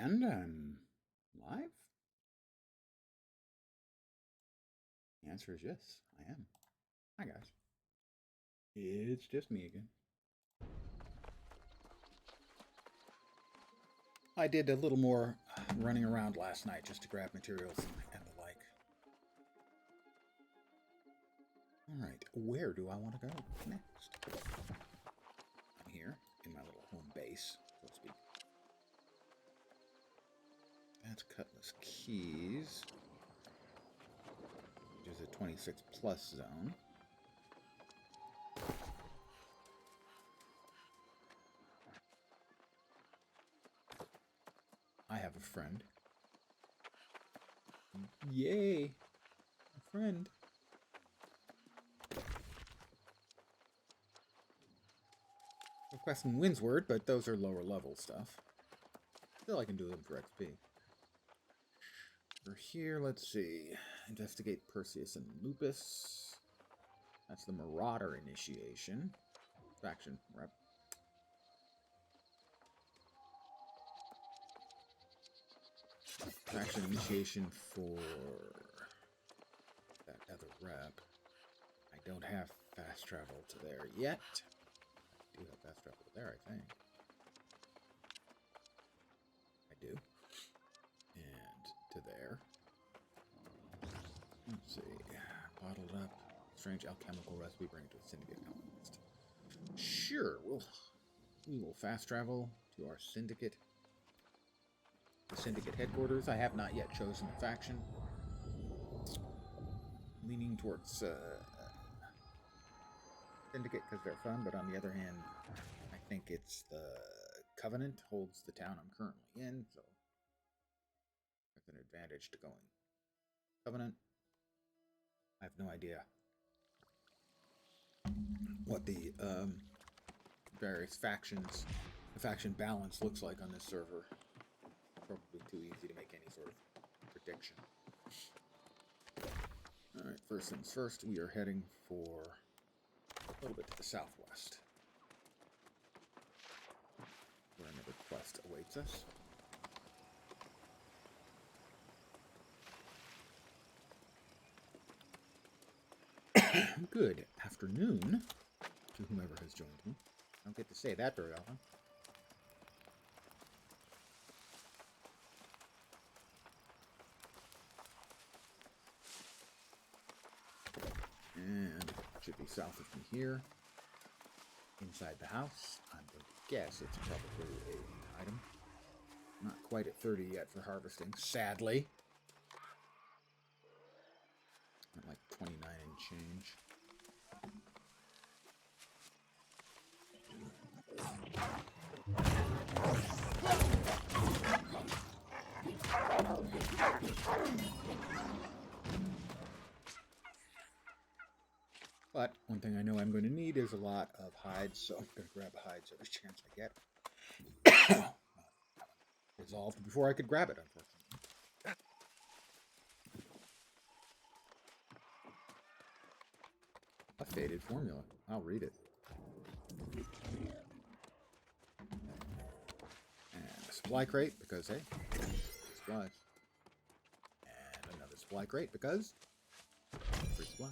And I'm live? The answer is yes, I am. Hi, guys. It's just me again. I did a little more running around last night just to grab materials and the like. Alright, where do I want to go next? I'm here in my little home base, so to speak. That's Cutlass Keys, which is a 26 plus zone. I have a friend. Yay! A friend. Requesting Windsward, but those are lower level stuff. Still, I can do them for XP. We're here, let's see. Investigate Perseus and Lupus. That's the Marauder initiation. Faction rep. Faction initiation for that other rep. I don't have fast travel to there yet. I do have fast travel to there, I think. I do. And to there. Let's see. Bottled up. Strange alchemical recipe. Bring it to a syndicate alchemist. Sure, we will fast travel to our syndicate. The syndicate headquarters. I have not yet chosen a faction. Leaning towards syndicate because they're fun, but on the other hand, I think it's the Covenant holds the town I'm currently in, so there's an advantage to going Covenant. I have no idea what the various factions, the faction balance looks like on this server. Probably too easy to make any sort of prediction. Alright, first things first, we are heading for a little bit to the southwest, where another quest awaits us. Good afternoon to whomever has joined me. I don't get to say that very often. And it should be south of me here. Inside the house, I'm going to guess it's probably an item. Not quite at 30 yet for harvesting, sadly. At like 29 and change. But one thing I know I'm going to need is a lot of hides, so I'm going to grab hides every chance I get. Resolved before I could grab it, unfortunately. A faded formula. I'll read it. And a supply crate, because, hey, supplies. And another supply crate, because free supplies.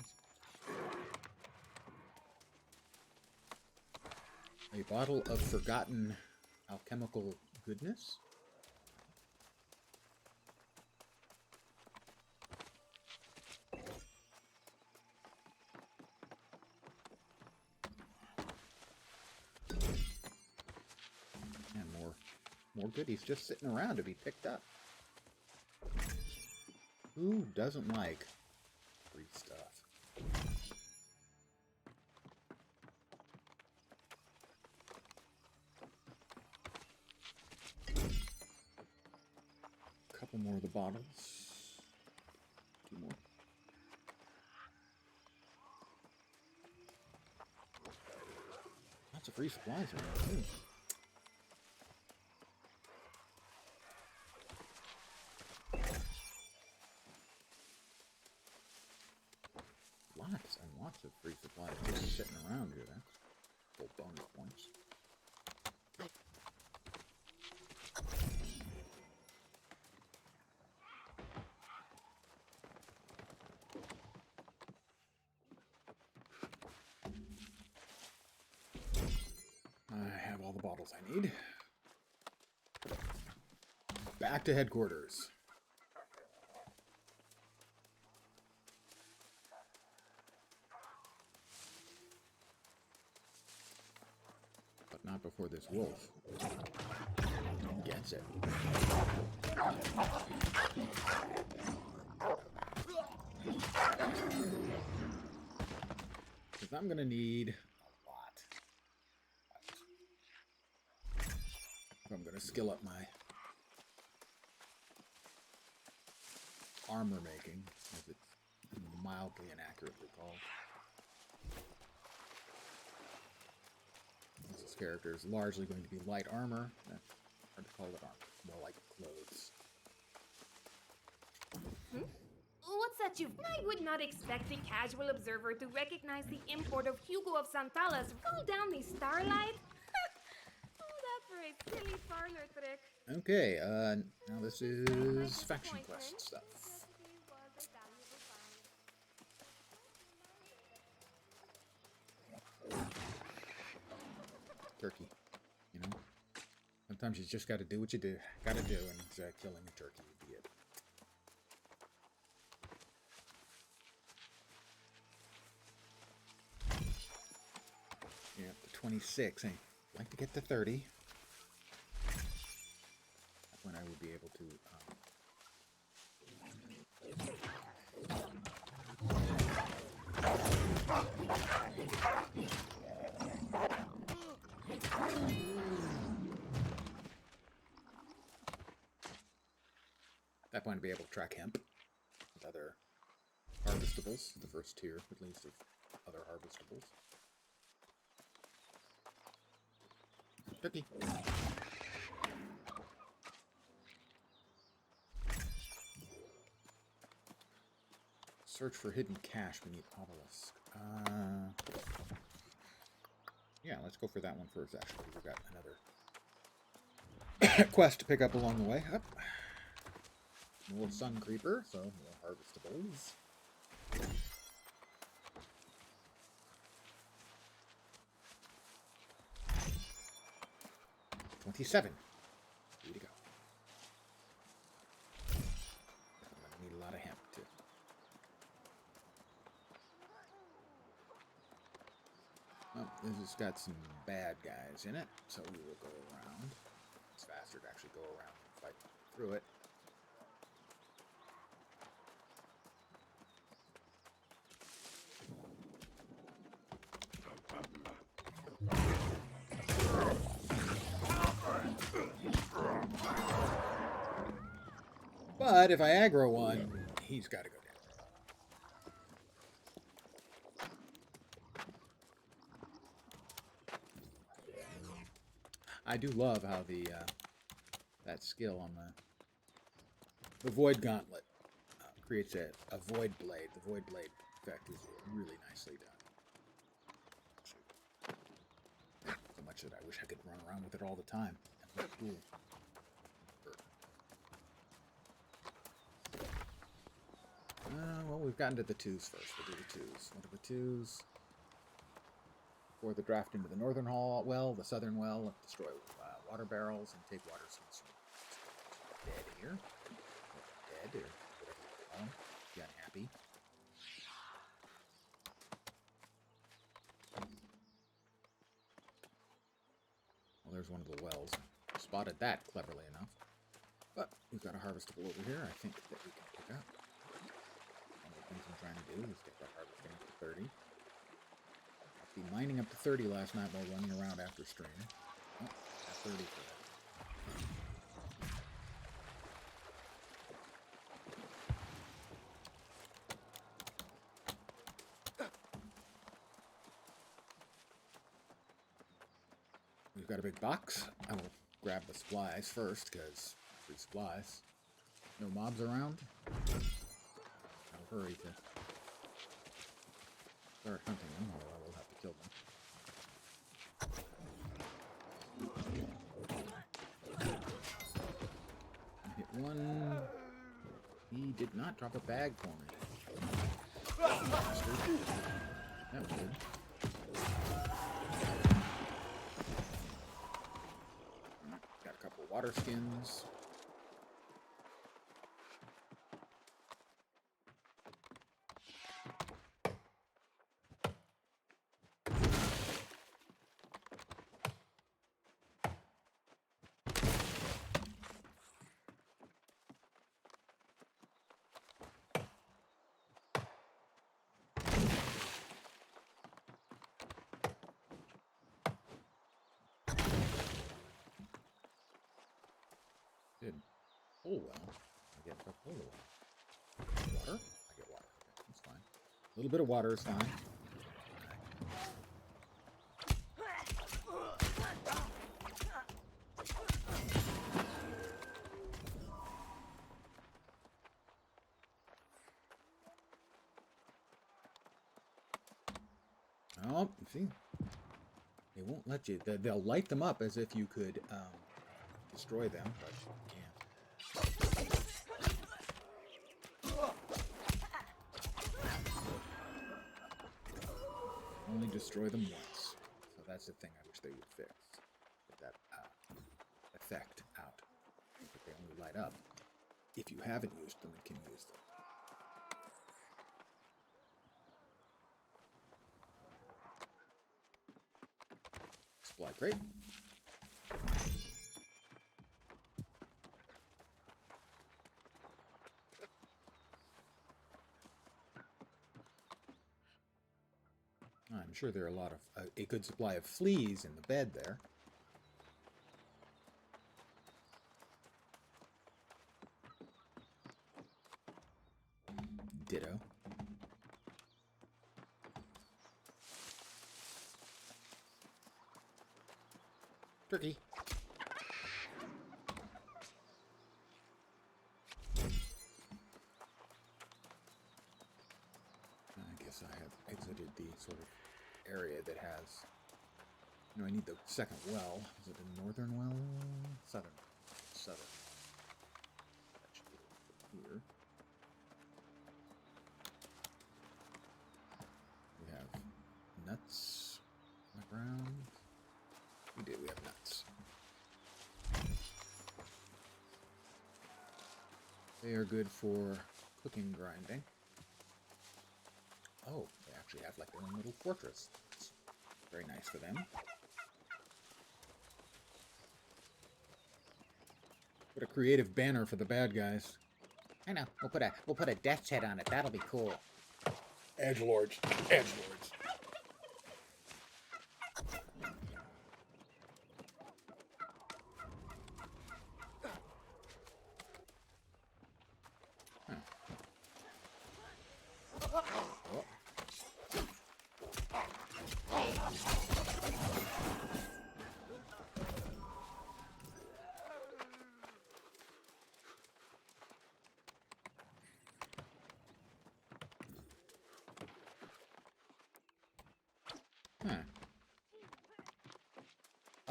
A bottle of forgotten alchemical goodness. And more goodies just sitting around to be picked up. Who doesn't like free stuff? Couple more of the bottles. 2 more. Lots of free supplies around too. Lots and lots of free supplies just sitting around here. That's full bonus points. all the bottles I need. Back to headquarters. But not before this wolf gets it. Because I'm going to need a lot. If I'm going to skill up my armor making, as it's mildly inaccurately called. This character is largely going to be light armor. Hard to call it armor. More like clothes. What's that you... I would not expect the casual observer to recognize the import of Hugo of Santalas. Roll down the starlight? Oh, that for a silly parlor trick. Okay, now this is faction quest stuff. Turkey, you know? Sometimes you just gotta do what you gotta do, and killing a turkey would be it. Yeah, up to 26. I'd like to get to 30. When I would be able to at that point to be able to track hemp with other harvestables, the first tier at least of other harvestables. Turkey. Search for hidden cache beneath obelisk. Yeah, let's go for that one first, actually. We've got another quest to pick up along the way. Up. More sun creeper, so more harvestables. 27. Way to go. I'm going to need a lot of hemp, too. Oh, this has got some bad guys in it, so we will go around. It's faster to actually go around and fight through it. But if I aggro one, he's got to go down. I do love how the that skill on the Void Gauntlet creates a Void Blade. The Void Blade effect is really nicely done. So much that I wish I could run around with it all the time. Cool. Well, we've gotten to the twos first. We'll do the twos. What are the twos? For the draft into the northern hall well, the southern well, destroy water barrels and take water source from dead here. Dead, or whatever you call them. Be unhappy. Well, there's one of the wells. Spotted that cleverly enough. But we've got a harvestable over here, I think, that we can pick up. Things I'm trying to do is get that harvesting up to 30. I'll be mining up to 30 last night while running around after stream. Oh, got 30 for that. We've got a big box. I will grab the supplies first, because free supplies. No mobs around. Hurry to start hunting them, or I will have to kill them. I hit one. He did not drop a bag for me. That was good. water skins. Did whole well. I get the whole well. Water? I get water. Okay, that's fine. A little bit of water is fine. Oh, see? They won't let you. They'll light them up as if you could destroy them, but you can't. Only destroy them once. So that's the thing I wish they would fix. Get that effect out. But they only light up if you haven't used them and can use them. Supply crate. I'm sure there are a lot of a good supply of fleas in the bed there. Ditto. Turkey. I guess I have exited the sort of area that has... I need the second well. Is it the northern well? Southern. Southern. That should be here. We have nuts on the ground. We do, we have nuts. They are good for cooking, grinding. Oh, they actually have like their own little fortress. It's very nice for them. What a creative banner for the bad guys. I know. We'll put a death's head on it. That'll be cool. Edgelords. Edgelords.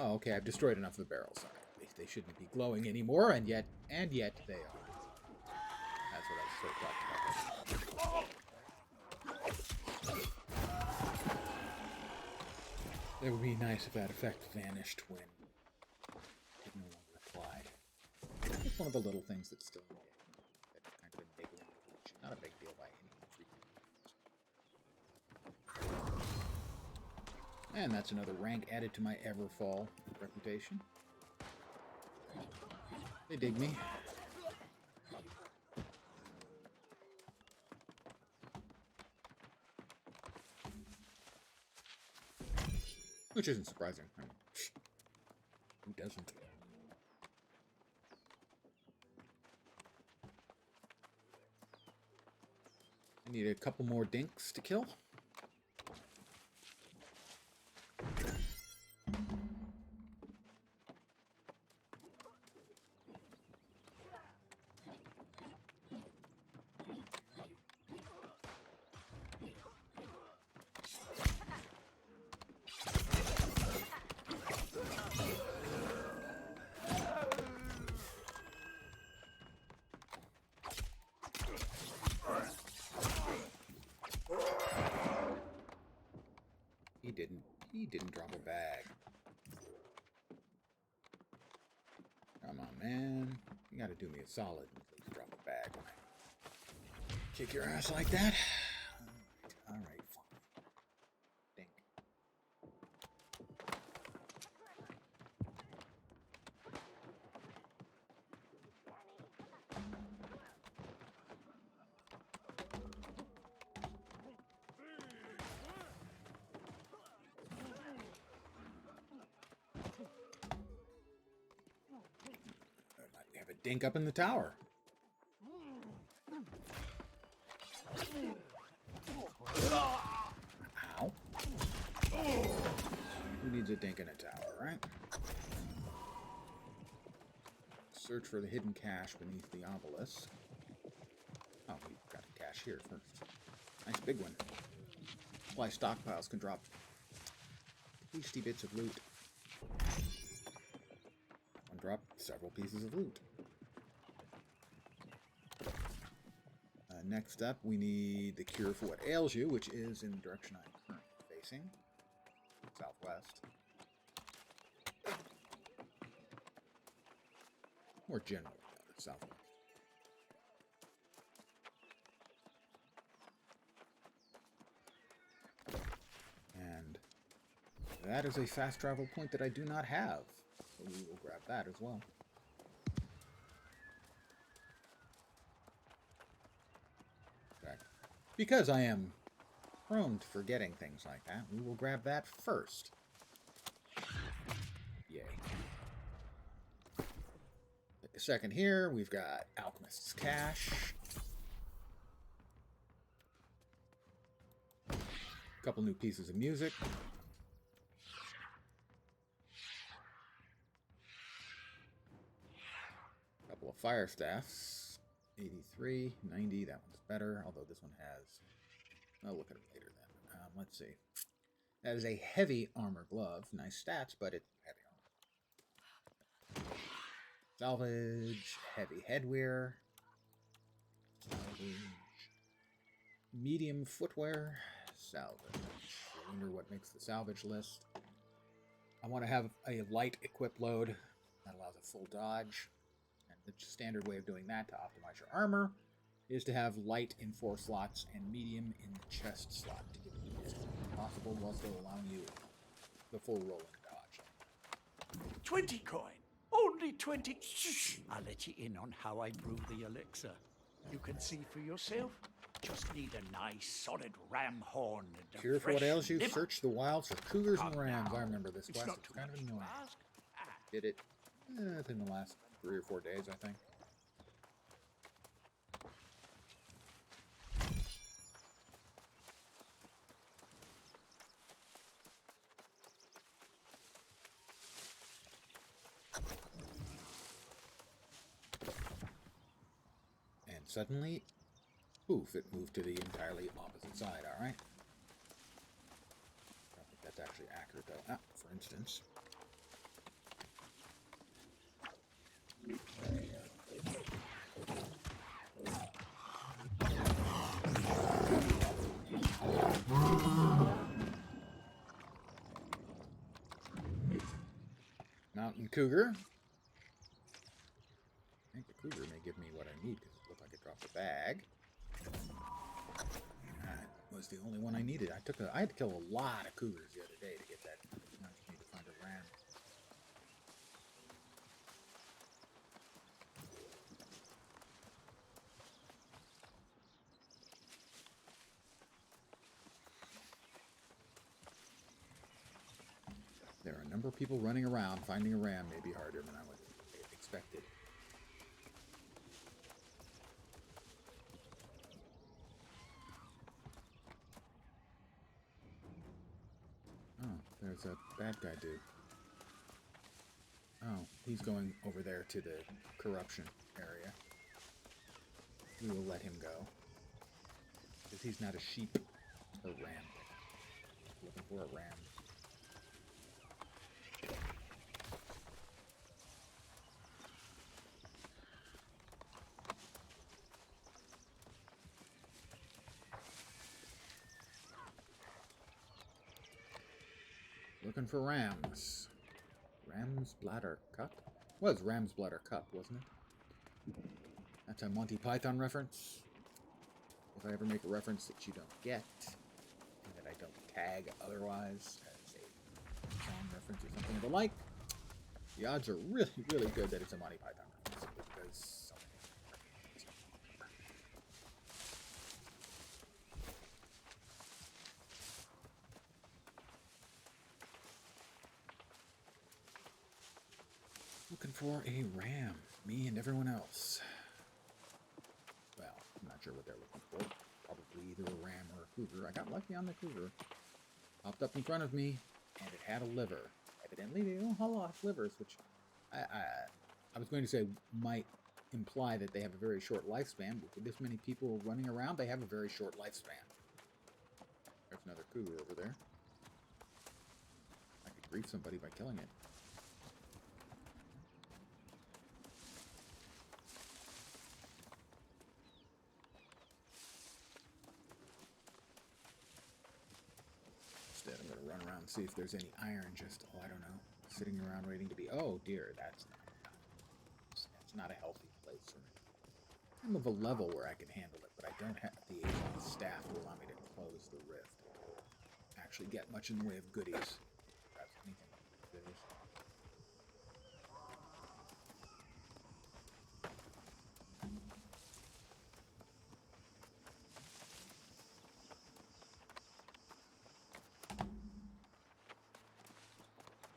Oh, okay, I've destroyed enough of the barrels. Sorry. They shouldn't be glowing anymore, and yet they are. That's what I was so talked about. It would be nice if that effect vanished when it no longer applied. It's one of the little things that's still in the game. That's kind of a niggling glitch. Not a big deal by any means. And that's another rank added to my Everfall reputation. They dig me. Which isn't surprising. I mean, who doesn't? I need a couple more dinks to kill. He didn't drop a bag. Come on, man. You gotta do me a solid and please drop a bag when I kick your ass like that. Alright, fine. Dink. We have a dink up in the tower. Ow. Who needs a dink in a tower, right? Search for the hidden cache beneath the obelisk. Oh, we've got a cache here first. Nice big one. Supply stockpiles can drop tasty bits of loot. One drop several pieces of loot. Next up, we need the cure for what ails you, which is in the direction I'm currently facing. Southwest. More generally, southwest. And that is a fast travel point that I do not have. So we will grab that as well. Because I am prone to forgetting things like that, we will grab that first. Yay. Take a second here. We've got Alchemist's Cache. A couple new pieces of music. A couple of fire staffs. 83, 90, that one's better, although this one has... I'll look at it later then. Let's see. That is a heavy armor glove. Nice stats, but it's heavy armor. Salvage, heavy headwear. Salvage. Medium footwear. Salvage. I wonder what makes the salvage list. I want to have a light equip load that allows a full dodge. The standard way of doing that to optimize your armor is to have light in 4 slots and medium in the chest slot to get the most possible while still allowing you the full roll and dodge. 20 coin. Only 20. Shh. I'll let you in on how I brew the elixir. You can see for yourself. Just need a nice solid ram horn and a Cure for what fresh ails you, liver. search the wilds for cougars and Calm rams. down. I remember this It's quest. not It's too kind of much to annoying. ask. Ah. Did it in the last 3 or 4 days, I think. And suddenly, poof, it moved to the entirely opposite side, alright? I don't think that's actually accurate, though. For instance... Mountain cougar. I think the cougar may give me what I need because it looked like it dropped a bag. That was the only one I needed. I had to kill a lot of cougars the other day to get that. Now I just need to find a ram. There are a number of people running around. Finding a ram may be harder than I would have expected. Oh, there's a bad guy dude. Oh, he's going over there to the corruption area. We will let him go. Because he's not a sheep. A ram. Looking for a ram. Looking for rams. Ram's bladder cup. Was Ram's Blood or Cup, wasn't it? That's a Monty Python reference. If I ever make a reference that you don't get, and that I don't tag otherwise as a song reference or something of the like, the odds are really, really good that it's a Monty Python reference. Because so many looking for a ram. Me and everyone else. Well, I'm not sure what they're looking for. Probably either a ram or a cougar. I got lucky on the cougar. Popped up in front of me, and it had a liver. Evidently, they don't haul off livers, which I was going to say might imply that they have a very short lifespan, but with this many people running around, they have a very short lifespan. There's another cougar over there. I could grief somebody by killing it. Instead, I'm going to run around and see if there's any iron just, oh, I don't know, sitting around waiting to be, oh dear, that's not a healthy place for me. I'm of a level where I can handle it, but I don't have the Aegon staff to allow me to close the rift. Actually get much in the way of goodies. That's anything like goodies.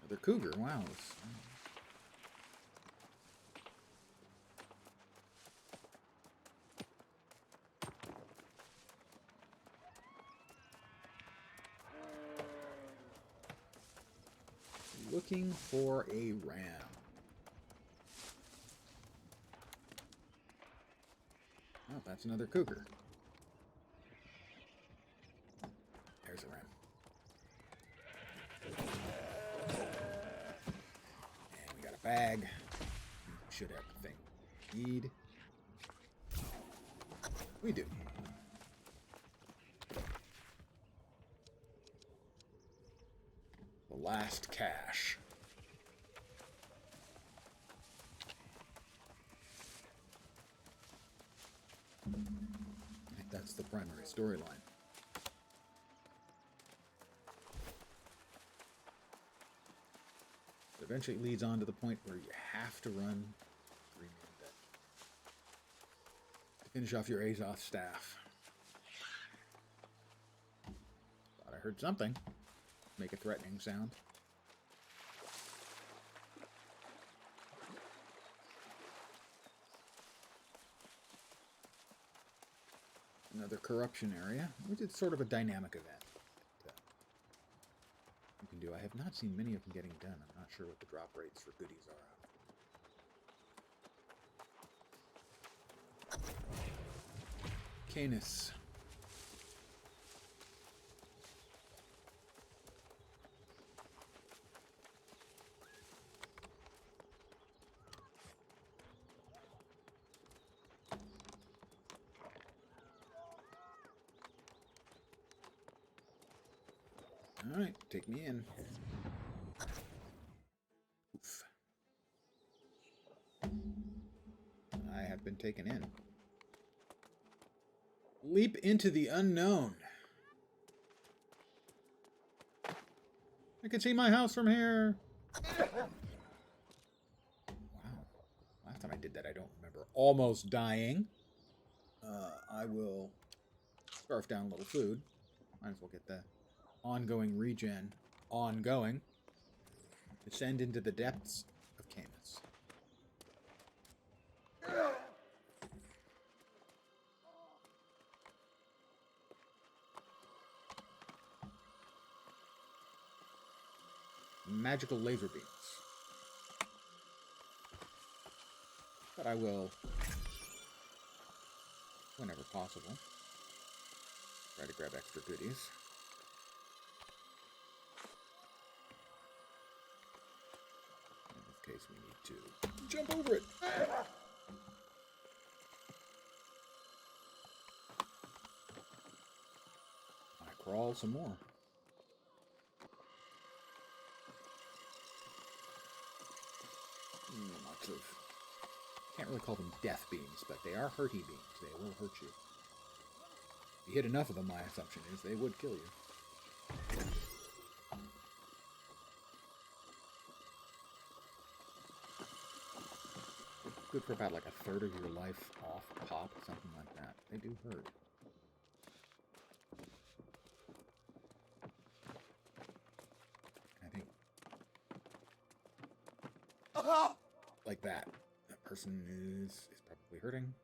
Another cougar, wow. Looking for a ram. Oh, that's another cougar. There's a ram. And we got a bag. We should have the thing we need. We do. The last cache. I think that's the primary storyline. It eventually leads on to the point where you have to run 3 man deck to finish off your Azoth staff. Thought I heard something. Make a threatening sound. Another corruption area, which is sort of a dynamic event. You can do. I have not seen many of them getting done. I'm not sure what the drop rates for goodies are. Canis. Alright, take me in. Oof. I have been taken in. Leap into the unknown. I can see my house from here. Wow. Last time I did that, I don't remember. Almost dying. I will scarf down a little food. Might as well get the ongoing regen ongoing. Descend into the depths of Camus. Magical laser beams. But I will, whenever possible, try to grab extra goodies. In this case, we need to jump over it. I crawl some more. sorts of... Can't really call them death beams, but they are hurty beams. They will hurt you. If you hit enough of them, my assumption is they would kill you. Good for about like a third of your life off pop, something like that. They do hurt. I think like that. That person is probably hurting.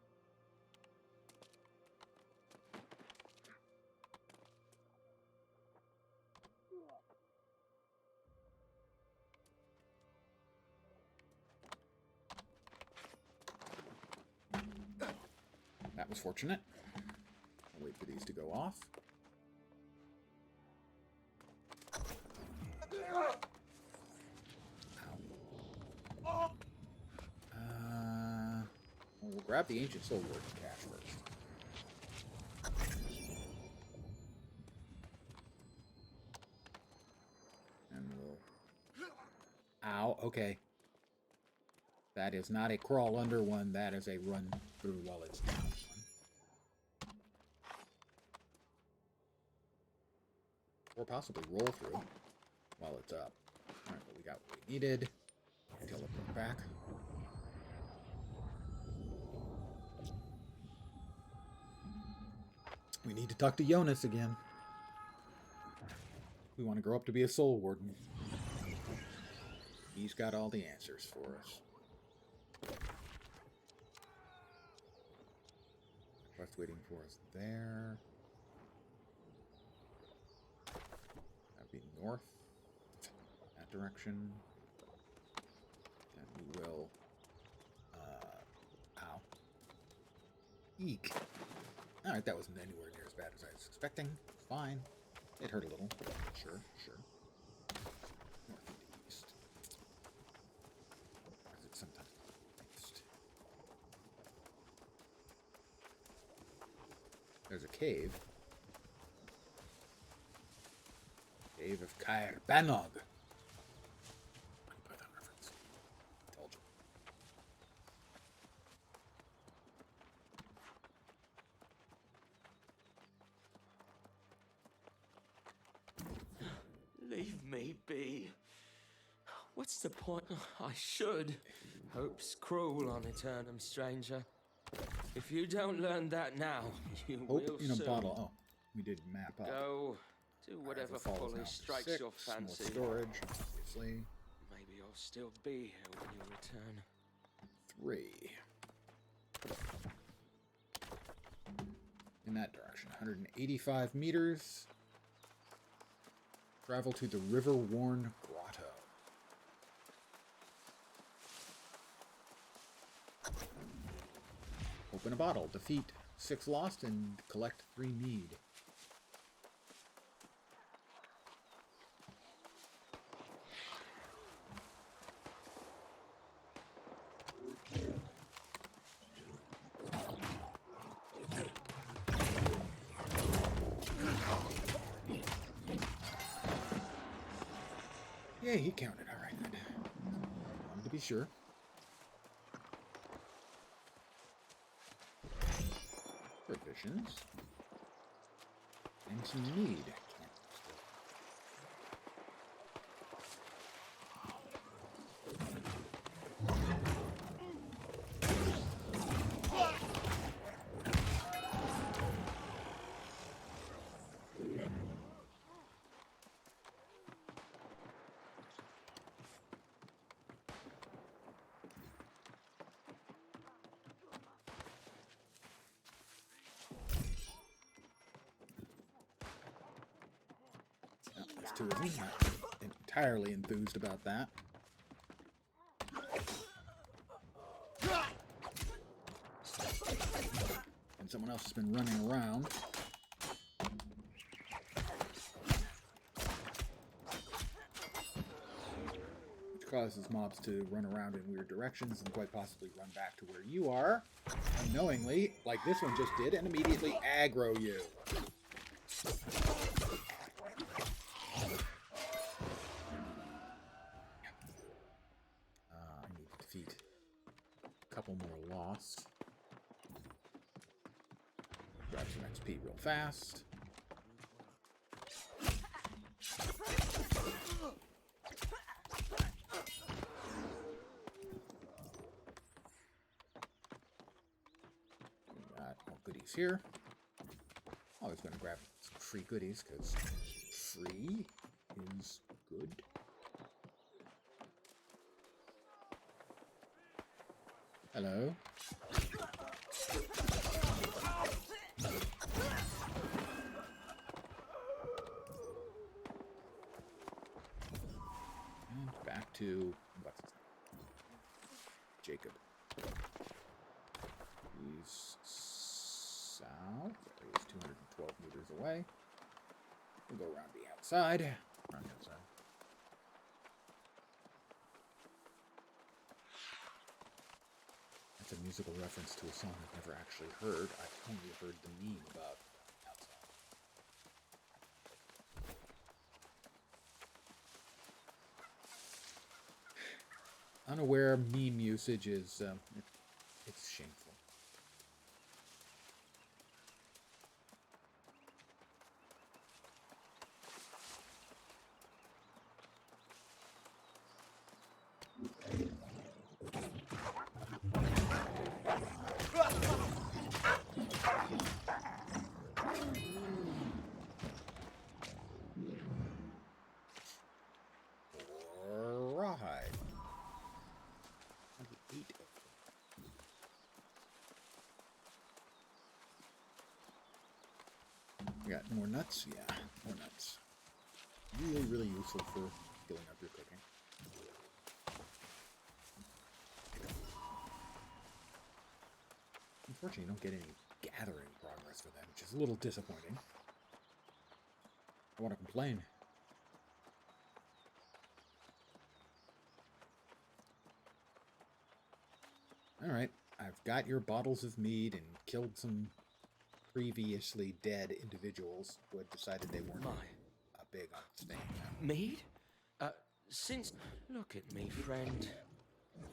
That was fortunate. I'll wait for these to go off. Ow. We'll grab the Ancient Soul Warden cache first. And we'll... Ow, okay. That is not a crawl under one, that is a run through while it's down one. Or possibly roll through while it's up. Alright, but we got what we needed. Teleport back. We need to talk to Jonas again. We want to grow up to be a Soul Warden. He's got all the answers for us. Quest waiting for us there. That'd be north. That direction. And we will... ow. Eek. Alright, that wasn't anywhere near as bad as I was expecting. Fine. It hurt a little. Sure, sure. North and east. Or is it sometimes east? There's a cave. Cave of Caer Banog. Python reference. Told you. Leave me be. What's the point? I should. Hope's cruel on Eternum, stranger. If you don't learn that now, you will Hope in a soon. bottle. Oh, we did map up. Go do whatever Falls folly now for strikes 6, your fancy. More storage, obviously. Maybe you'll still be here when you return. 3. In that direction. 185 meters. Travel to the River-worn Grotto. Open a bottle. Defeat 6 lost and collect 3 mead. Yeah, he counted. All right, then. Wanted to be sure. Provisions. And some mead. There's 2 of them. Not entirely enthused about that. And someone else has been running around. Which causes mobs to run around in weird directions and quite possibly run back to where you are, unknowingly, like this one just did, and immediately aggro you. I need to defeat couple more lost. Grab some XP real fast. We got more goodies here. Always going to grab some free goodies because free is good. Hello. And back to what's his name? Jacob. He's south. He's 212 meters away. We'll go around the outside. Around the outside. That's a musical reference to a song I've never actually heard. I've only heard the meme about outside. Unaware meme usage is it's shameful. Rawhide. 28 of them. We got more nuts? Yeah, more nuts. Really, really useful for filling up your cooking. Unfortunately, you don't get any gathering progress for them, which is a little disappointing. I want to complain. Alright, I've got your bottles of mead and killed some previously dead individuals who had decided they weren't big on staying now. Mead? Since... Look at me, friend.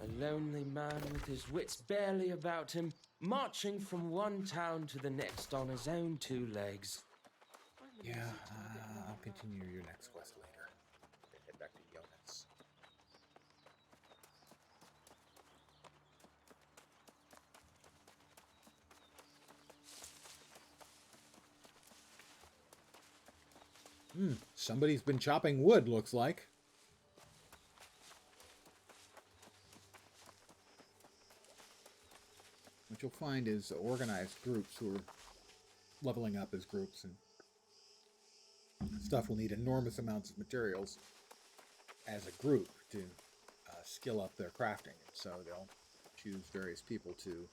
A lonely man with his wits barely about him, marching from one town to the next on his own two legs. Yeah, I'll continue your next quest later. Okay, head back to Jonas. Somebody's been chopping wood, looks like. What you'll find is organized groups who are leveling up as groups, and stuff will need enormous amounts of materials as a group to skill up their crafting. And so they'll choose various people to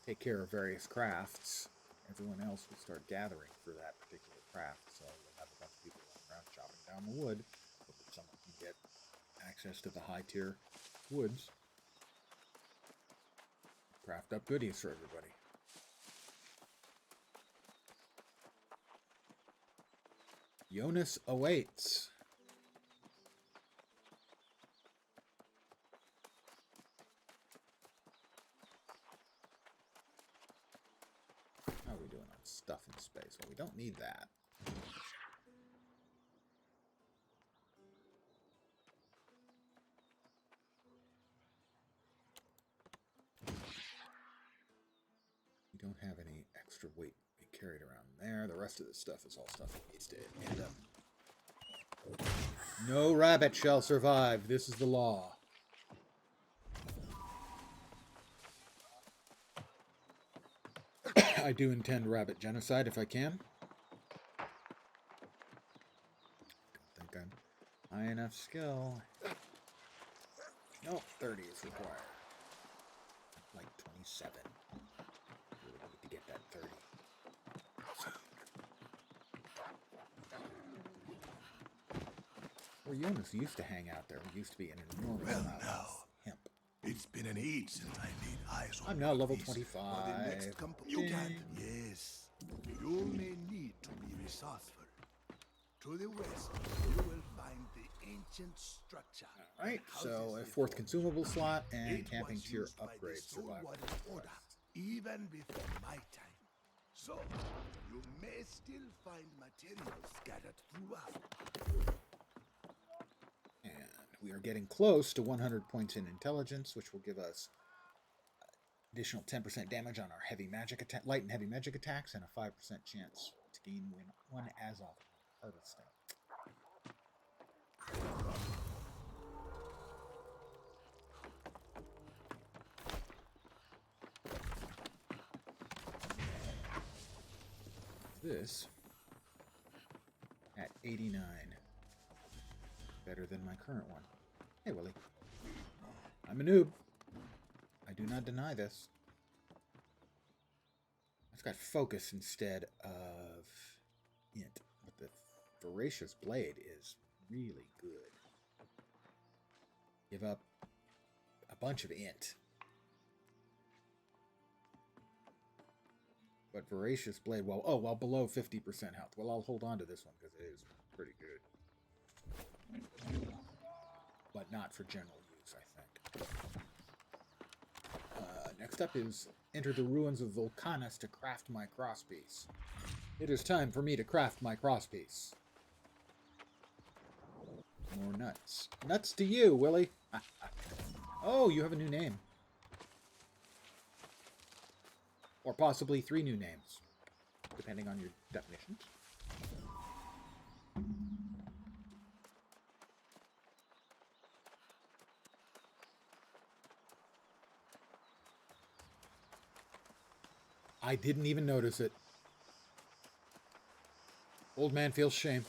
take care of various crafts. Everyone else will start gathering for that particular craft. So you'll have a bunch of people running around chopping down the wood, so that someone can get access to the high tier woods. Craft up goodies for everybody. Jonas awaits. How are we doing on stuff in space? Well, we don't need that. We don't have any extra weight being carried around there. The rest of this stuff is all stuff that needs to end up. No rabbit shall survive. This is the law. I do intend rabbit genocide if I can. Don't think I'm high enough skill. Nope, 30 is required. Like 27. Really need to get that 30. Where Jonas used to hang out there used to be an enormous amount of hemp. It's been an age since I laid eyes on I'm now level this, 25. or the next you can. Yes. You may need to be resourceful. To the west, you will find the ancient structure. Alright, and so houses a before fourth it. consumable slot and It camping was tier used by the upgrade survival. Soulwater Order, even before my time. So, you may still find materials scattered throughout. And we are getting close to 100 points in intelligence, which will give us additional 10% damage on our heavy magic attack, light and heavy magic attacks, and a 5% chance to gain one Azov harvesting. This at 89. Better than my current one. Hey, Willie. I'm a noob. I do not deny this. I've got focus instead of int, but the voracious blade is really good. Give up a bunch of int. But voracious blade, while below 50% health. Well, I'll hold on to this one because it is pretty good. But not for general use, I think. Next up is enter the ruins of Vulcanus to craft my crosspiece. It is time for me to craft my crosspiece. More nuts. Nuts to you, Willie. Oh, you have a new name. Or possibly 3 new names, depending on your definitions. I didn't even notice it. Old man feels shame.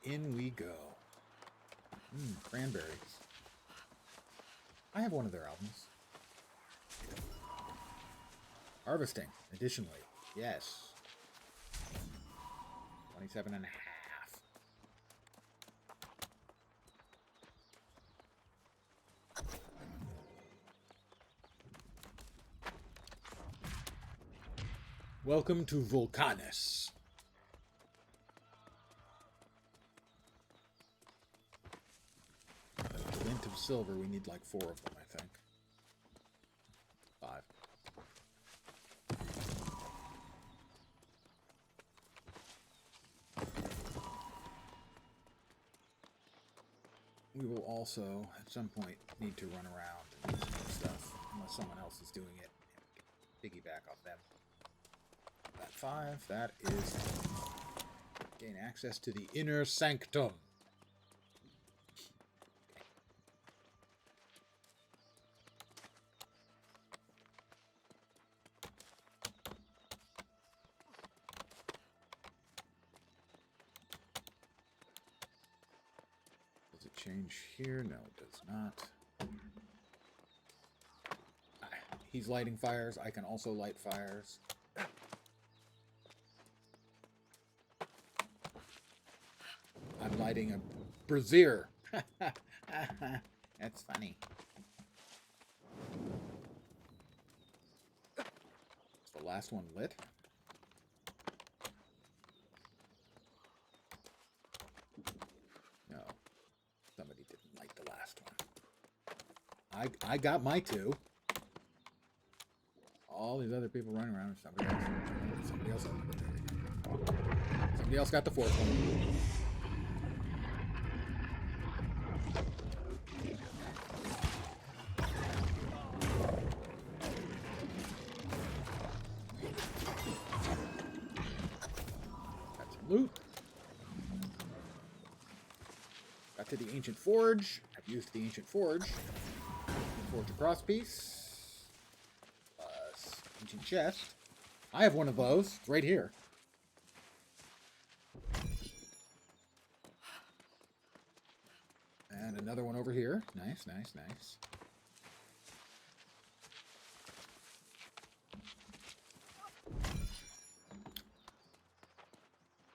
In we go. Cranberries. I have one of their albums. Harvesting, additionally. Yes. 27 and a half. Welcome to Vulcanus. Glint of silver, we need like 4 of them, I think. 5. We will also, at some point, need to run around and do some stuff, unless someone else is doing it, and piggyback off them. That 5, that is gain access to the inner sanctum. Does it change here? No, it does not. He's lighting fires. I can also light fires. I'm lighting a brazier. That's funny. Is the last one lit? No. Somebody didn't light the last one. I got my 2. All these other people running around. Somebody else. Somebody else got the 4th one. Got some loot. Got to the Ancient Forge. I've used the Ancient Forge. Forge a crosspiece. Ancient chest. I have one of those. It's right here. And another one over here. Nice, nice, nice.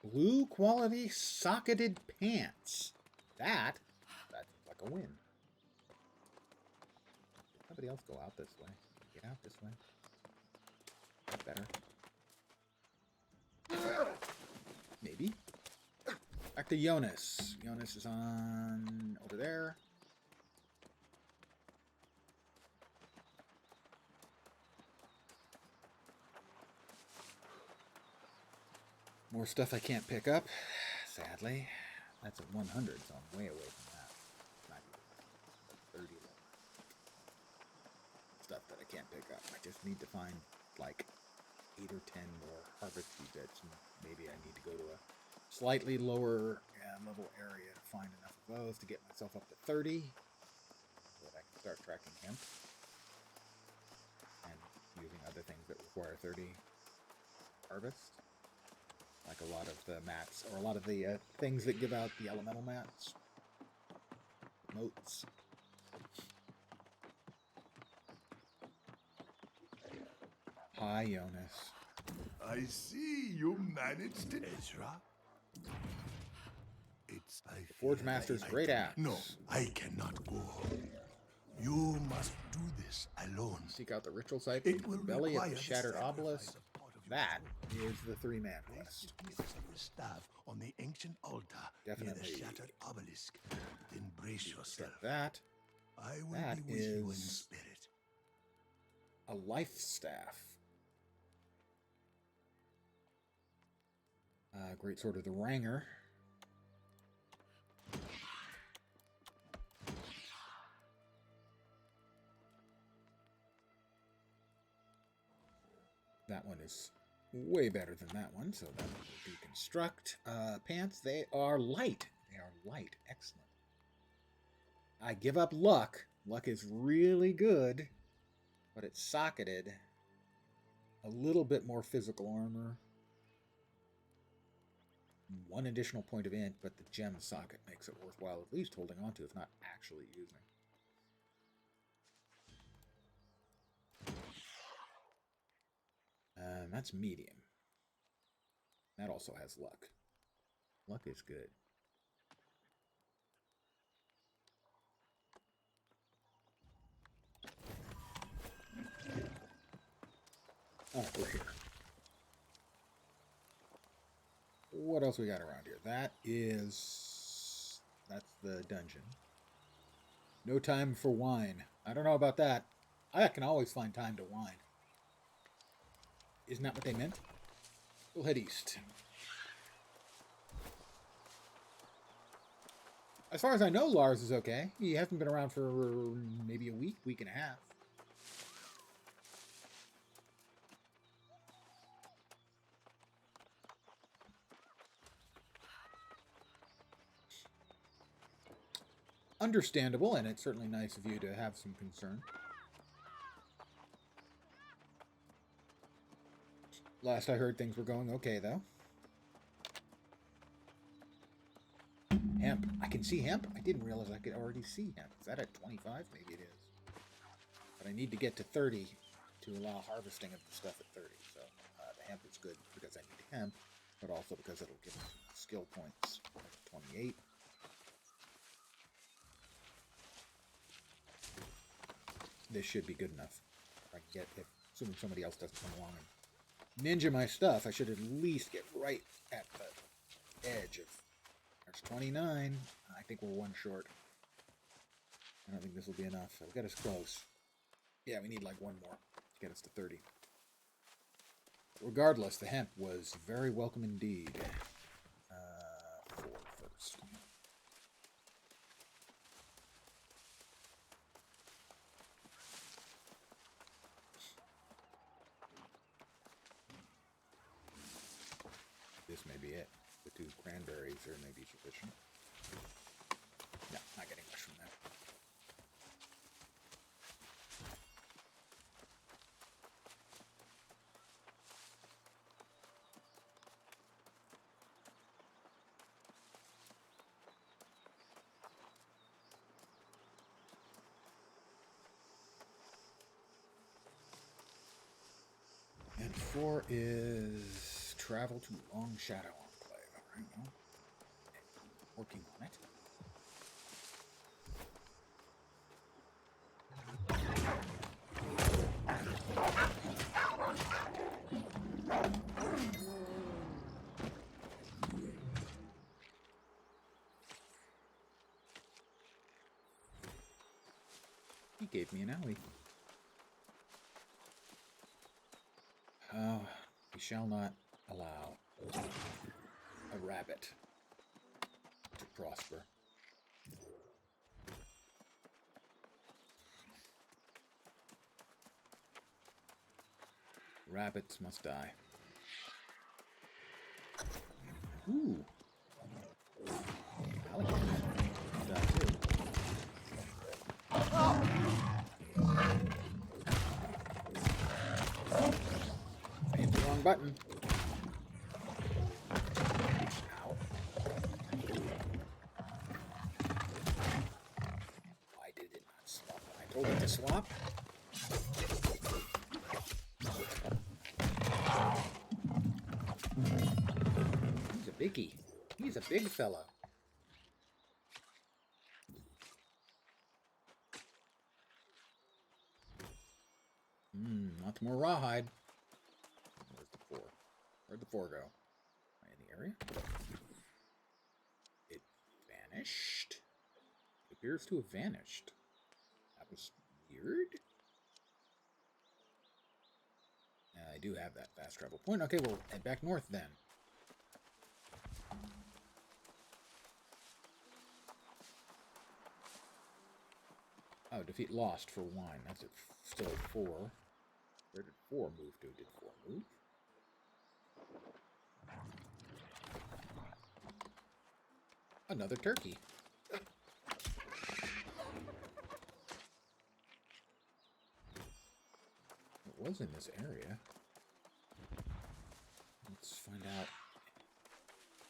Blue quality socketed pants. That's like a win. Somebody else go out this way. Get out this way. That's better. Maybe. Back to Jonas. Jonas is on over there. More stuff I can't pick up, sadly. That's at 100, so I'm way away from that. Not even 30 stuff that I can't pick up. I just need to find like 8 or 10 more harvesty bits, and maybe I need to go to a slightly lower level area to find enough of those to get myself up to 30, so that I can start tracking hemp and using other things that require 30 harvest. Like a lot of the mats, or a lot of the things that give out the elemental mats. Moats. Hi, Jonas. I see you managed it, Ezra. It's I Forge fear Master's I great axe. No, I cannot go home. You must do this alone. Seek out the ritual site It from will the belly of require the the Shattered sacrifice Obelisk. of part of your That soul. is the 3-man Place quest. the pieces of your staff on the ancient altar near Definitely. the Shattered Obelisk. Then brace yourself. That. I will that be with you in is- spirit. A life staff. Great Sword of the Ranger. That one is way better than that one, so that one will deconstruct. Pants, they are light. They are light. Excellent. I give up luck. Luck is really good, but it's socketed. A little bit more physical armor. One additional point of int, but the gem socket makes it worthwhile at least holding on to, if not actually using. That's medium. That also has luck. Luck is good. Alright, we're here. What else we got around here? That's the dungeon. No time for wine. I don't know about that. I can always find time to wine. Isn't that what they meant? We'll head east. As far as I know, Lars is okay. He hasn't been around for maybe a week, week and a half. Understandable, and it's certainly nice of you to have some concern. Last I heard, things were going okay, though. Hemp. I can see hemp? I didn't realize I could already see hemp. Is that at 25? Maybe it is. But I need to get to 30 to allow harvesting of the stuff at 30. So the hemp is good because I need hemp, but also because it'll give me skill points at 28. This should be good enough. If I can get, assuming somebody else doesn't come along and ninja my stuff, I should at least get right at the edge of. There's 29. I think we're one short. I don't think this will be enough. It'll get us close. Yeah, we need like one more to get us to 30. Regardless, the hemp was very welcome indeed. 4 first. This may be it. The 2 cranberries here may be sufficient. No, not getting much from that. And 4 is travel to Long Shadow Enclave. All right, well, working on it. gave me an alley. Oh, we shall not allow a rabbit to prosper. Rabbits must die. Ooh. Alligators must die too. I hit the wrong button. Ow. Why did it not swap when I told it to swap? He's a biggie. He's a big fella. Lots more rawhide. Where's the 4? Where'd the 4 go? Am I in the area? It vanished. It appears to have vanished. That was weird. I do have that fast travel point. Okay, we'll head back north then. Oh, defeat lost for wine. That's it. Still at 4. Where did 4 move to? Did 4 move? Another turkey. It was in this area. Let's find out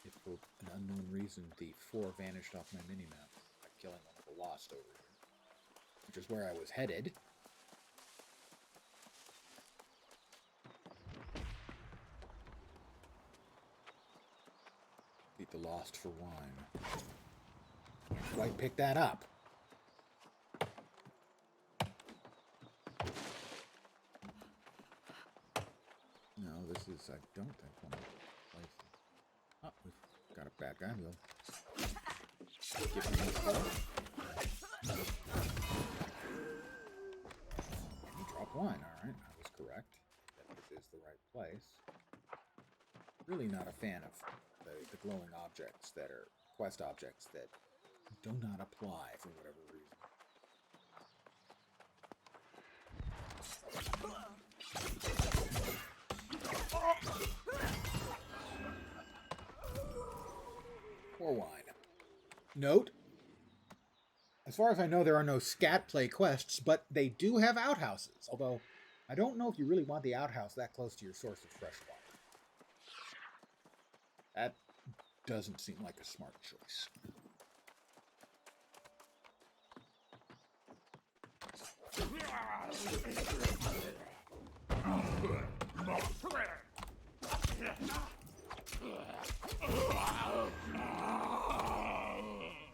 if for an unknown reason the 4 vanished off my minimap by killing one of the lost over here. Which is where I was headed. Beat the lost for wine. Can't quite pick that up. No, this is, I don't think, one of the places. Oh, we've got a bad guy. We'll give him this ball. Drop wine, alright. I was correct. That this is the right place. Really not a fan of the glowing objects that are quest objects that do not apply for whatever reason. Pour wine. Note, as far as I know, there are no scat play quests, but they do have outhouses. Although, I don't know if you really want the outhouse that close to your source of fresh water. That doesn't seem like a smart choice.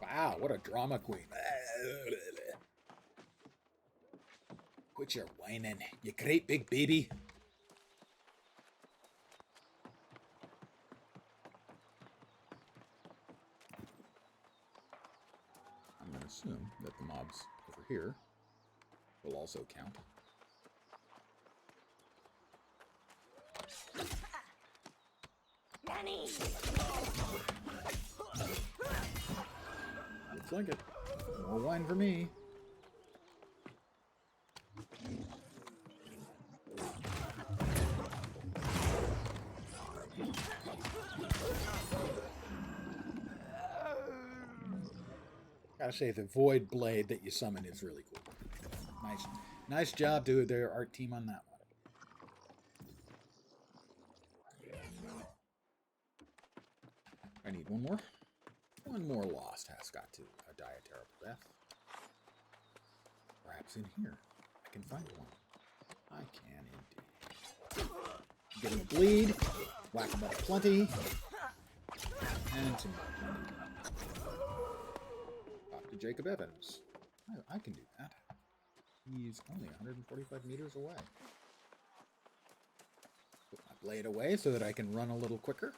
Wow, what a drama queen. Quit your whining, you great big baby. I'm going to assume that the mobs over here will also count. Nanny! Looks like it. More wine for me. Gotta say, the void blade that you summon is really cool. Nice job to their art team on that one. I need one more. One more lost has got to die a terrible death. Perhaps in here I can find one. I can indeed. Give him a bleed. Whack him up plenty. And some more plenty. Talk to Jacob Evans. I can do that. He's only 145 meters away. Put my blade away so that I can run a little quicker.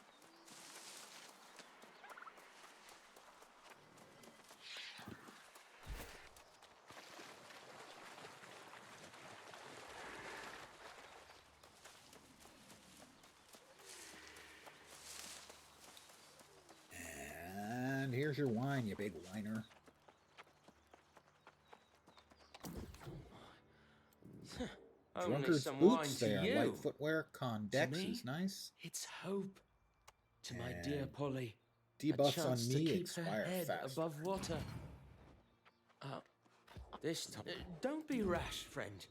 here's your wine, you big whiner. Only Drunkard's some wine boots to there. you. Light footwear. Condex me? is nice. It's hope. To my dear And Polly. A Debuffs on chance to me keep her expire head fast. above water. This time, don't be rash, friend.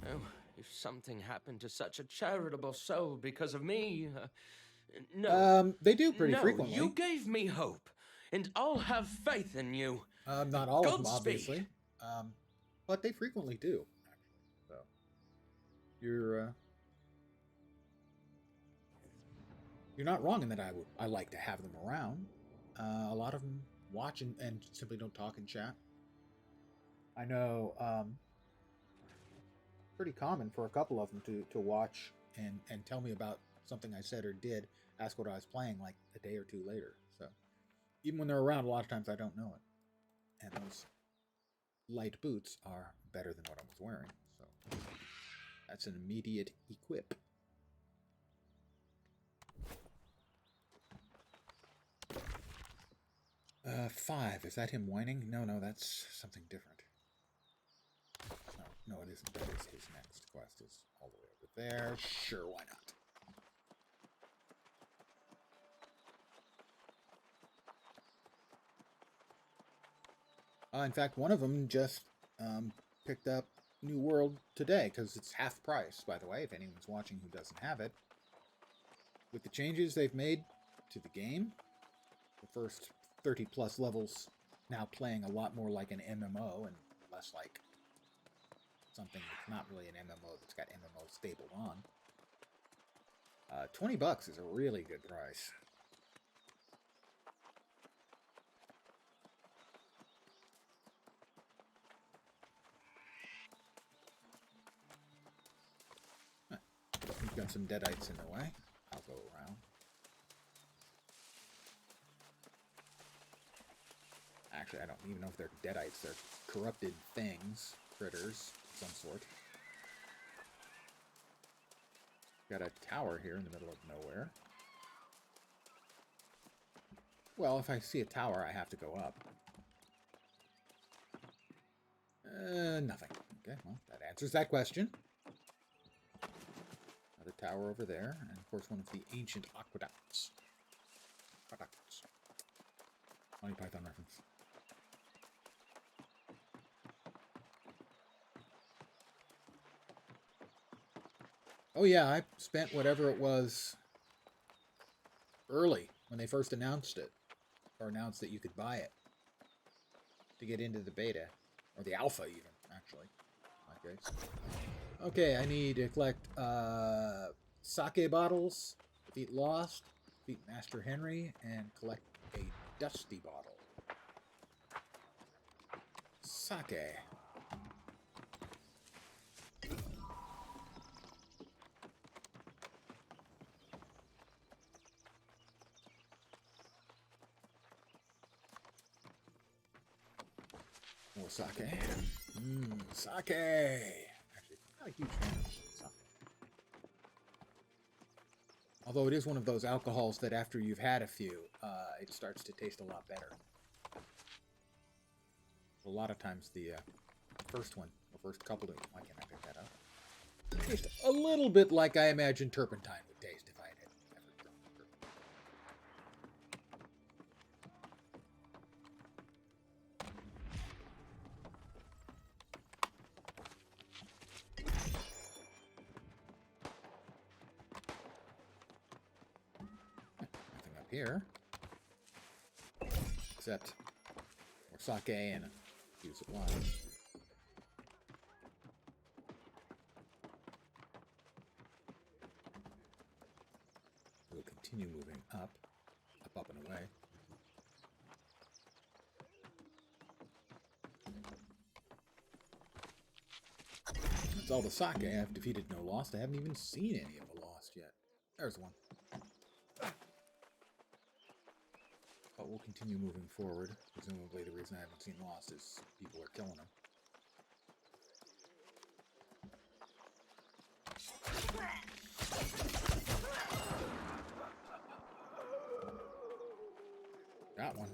Oh, if something happened to such a charitable soul because of me, no. They do pretty no, frequently. you gave me hope, and I'll have faith in you. Not all of them, Godspeed. obviously. But they frequently do, actually. So you're not wrong in that I like to have them around. A lot of them watch and simply don't talk in chat. I know pretty common for a couple of them to watch and tell me about something I said or did, ask what I was playing like a day or two later. So even when they're around, a lot of times I don't know it. And those light boots are better than what I was wearing. So that's an immediate equip. Five. Is that him whining? No, that's something different. No, it isn't. That is his next quest. Is all the way over there. Sure, why not? In fact, one of them just picked up New World today because it's half price, by the way, if anyone's watching who doesn't have it. With the changes they've made to the game, the first 30 plus levels now playing a lot more like an MMO and less like something that's not really an MMO that's got MMO stapled on. $20 is a really good price. We've got some deadites in the way. I'll go around. Actually, I don't even know if they're deadites. They're corrupted things, critters of some sort. Got a tower here in the middle of nowhere. Well, if I see a tower, I have to go up. Nothing. Okay, well, that answers that question. Another tower over there, and of course one of the ancient aqueducts. Monty Python reference. Oh yeah, I spent whatever it was early when they first announced it, or announced that you could buy it to get into the beta, or the alpha even, actually. Okay, okay, I need to collect sake bottles, defeat Lost, defeat Master Henry, and collect a Dusty bottle. Sake. More sake. Sake! Actually, not a huge fan of sake. Although it is one of those alcohols that after you've had a few, it starts to taste a lot better. A lot of times the first one, the first couple of... Why can't I pick that up? Tastes a little bit like I imagine turpentine would taste if I had ever drunk turpentine. Nothing up here. Except more sake and a few supplies. We'll continue moving up, up and away. That's all the sake. I've defeated no Lost. I haven't even seen any of the Lost yet. There's one. But we'll continue moving forward. Presumably the reason I haven't seen Lost is people are killing them. Got one.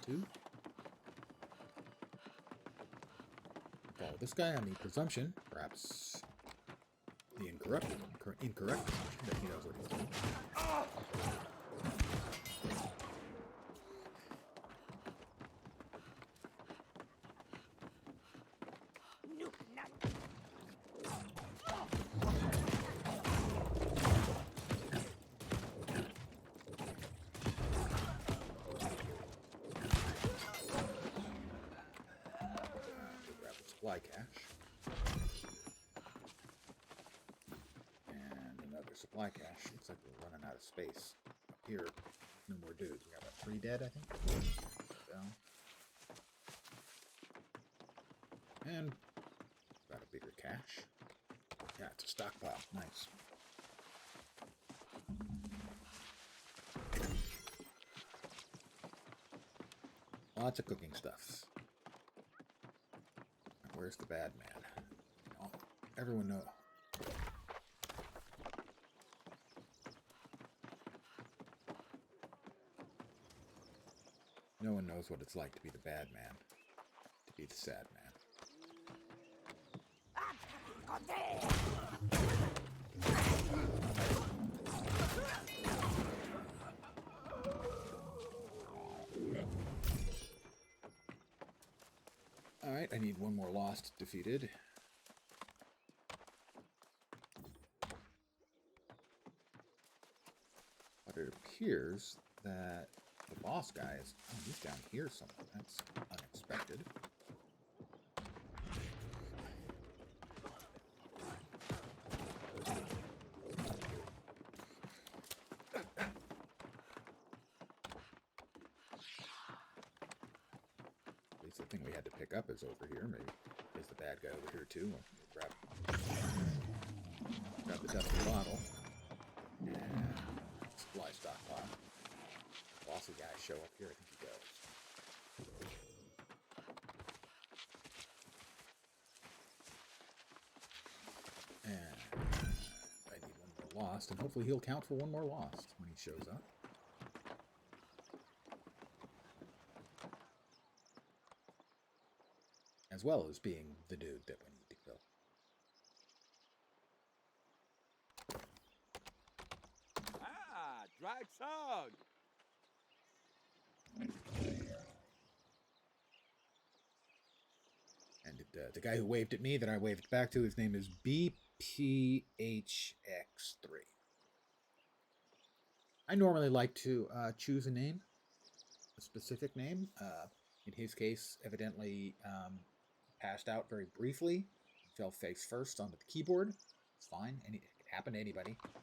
too. Follow this guy on the presumption, perhaps the incorrect presumption that he knows what he's doing. Grab the supply cache. And another supply cache. Looks like we're running out of space. Up here, no more dudes. We got about 3 dead, I think. Down. And got a bigger cache. Yeah, it's a stockpile. Nice. Lots of cooking stuff. Where's the bad man? Oh, everyone knows. No one knows what it's like to be the bad man, to be the sad man. Alright, I need one more lost defeated. But it appears that the boss guy is... Oh, he's down here somewhere. That's unexpected. At least the thing we had to pick up is over here. Maybe there's the bad guy over here too. We'll grab the dusty bottle. And supply stockpile. Bossy guys show up here, I think he does. And I need one more lost, and hopefully he'll count for one more lost when he shows up. As well as being the dude that we need to kill. Ah, Dragsog! And the guy who waved at me that I waved back to, his name is BPHX3. I normally like to choose a name, a specific name. In his case, evidently passed out very briefly, fell face first onto the keyboard. It's fine. It could happen to anybody. You know.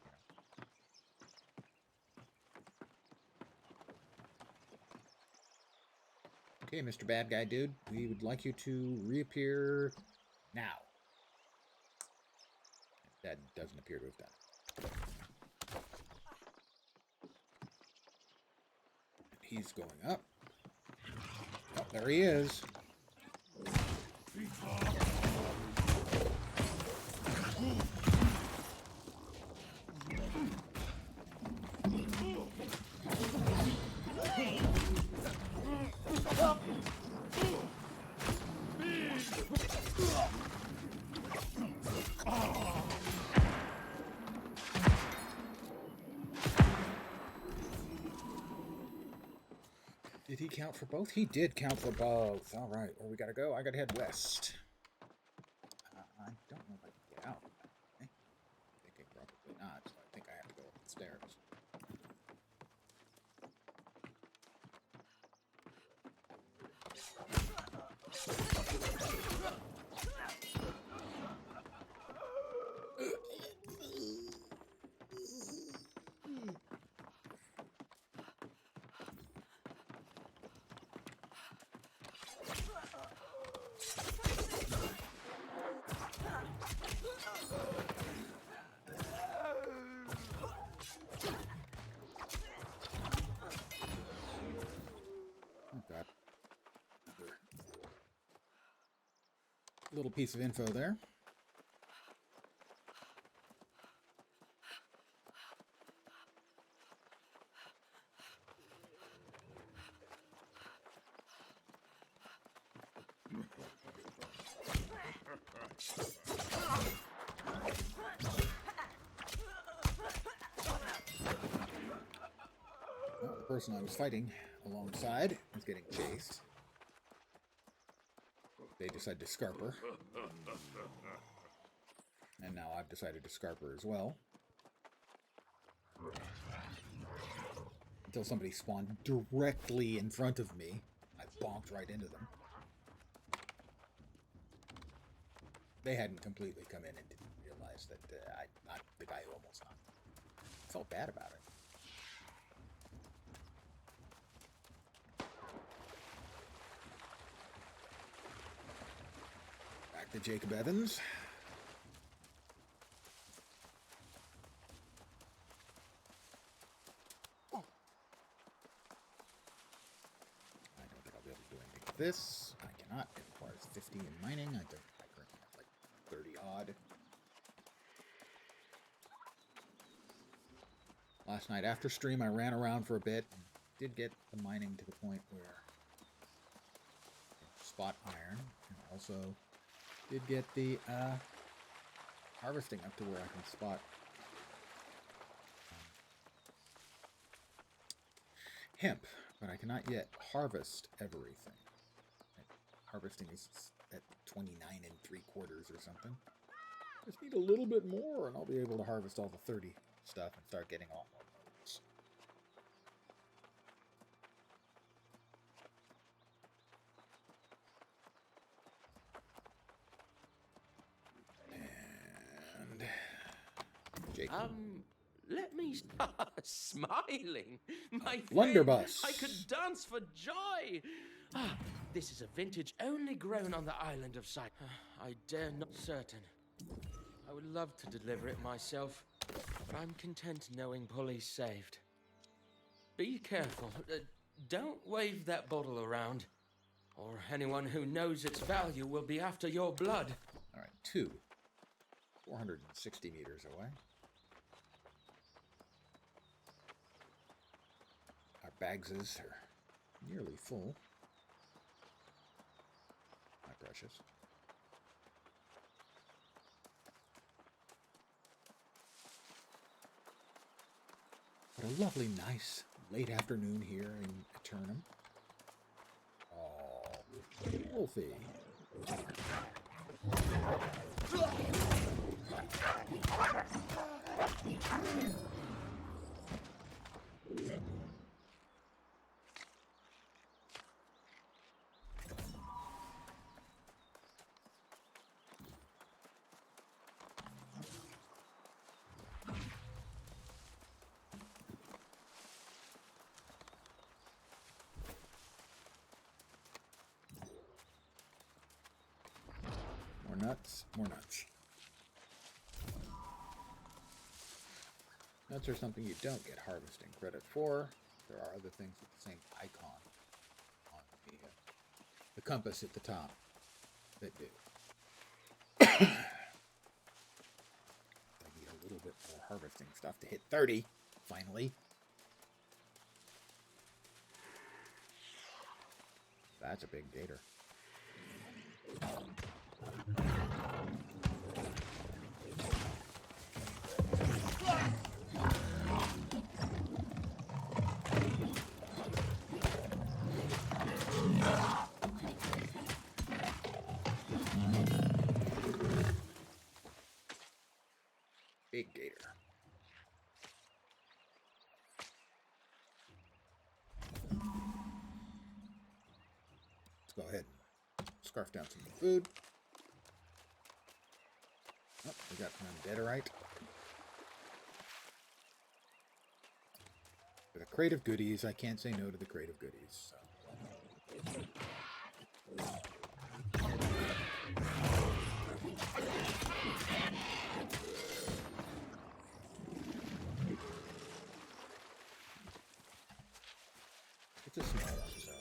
Okay, Mr. Bad Guy Dude, we would like you to reappear now. That doesn't appear to have done it. He's going up. Oh, there he is. Did he count for both? He did count for both. All right, where we gotta go? I gotta head west. I don't know if I can get out. Okay. Thinking probably not, so I think I have to go up the stairs. Got another little piece of info there. person I was fighting alongside was getting chased. They decided to scarper. And now I've decided to scarper as well. Until somebody spawned directly in front of me. I bonked right into them. They hadn't completely come in and didn't realize that I'm the guy who almost knocked them. I felt bad about it. Back to Jacob Evans. I don't think I'll be able to do anything with this. I cannot. It requires 50 in mining. I currently have like 30 odd. Last night after stream, I ran around for a bit and did get the mining to the point where spot iron, and also did get the harvesting up to where I can spot hemp, but I cannot yet harvest everything. Harvesting is at 29 3/4 or something. Just need a little bit more and I'll be able to harvest all the 30 stuff and start getting a lot more loads. And Jacob. Let me smiling. My Blunderbuss. friend, I could dance for joy. Ah, this is a vintage only grown on the island of Sight. I dare not certain. I would love to deliver it myself, but I'm content knowing Polly's saved. Be careful. Don't wave that bottle around, or anyone who knows its value will be after your blood. All right, 2. 460 meters away. Our bagses are nearly full. My precious. What a lovely, nice late afternoon here in Eternum. Oh, Wolfie. More nuts, more nuts. Nuts are something you don't get harvesting credit for. There are other things with the same icon on the compass at the top that do. I need a little bit more harvesting stuff to hit 30, finally. That's a big gator. Big gator. Let's go ahead and scarf down some food. Oh, we got some deaderite. For the crate of goodies, I can't say no to the crate of goodies. So. It's a small one, so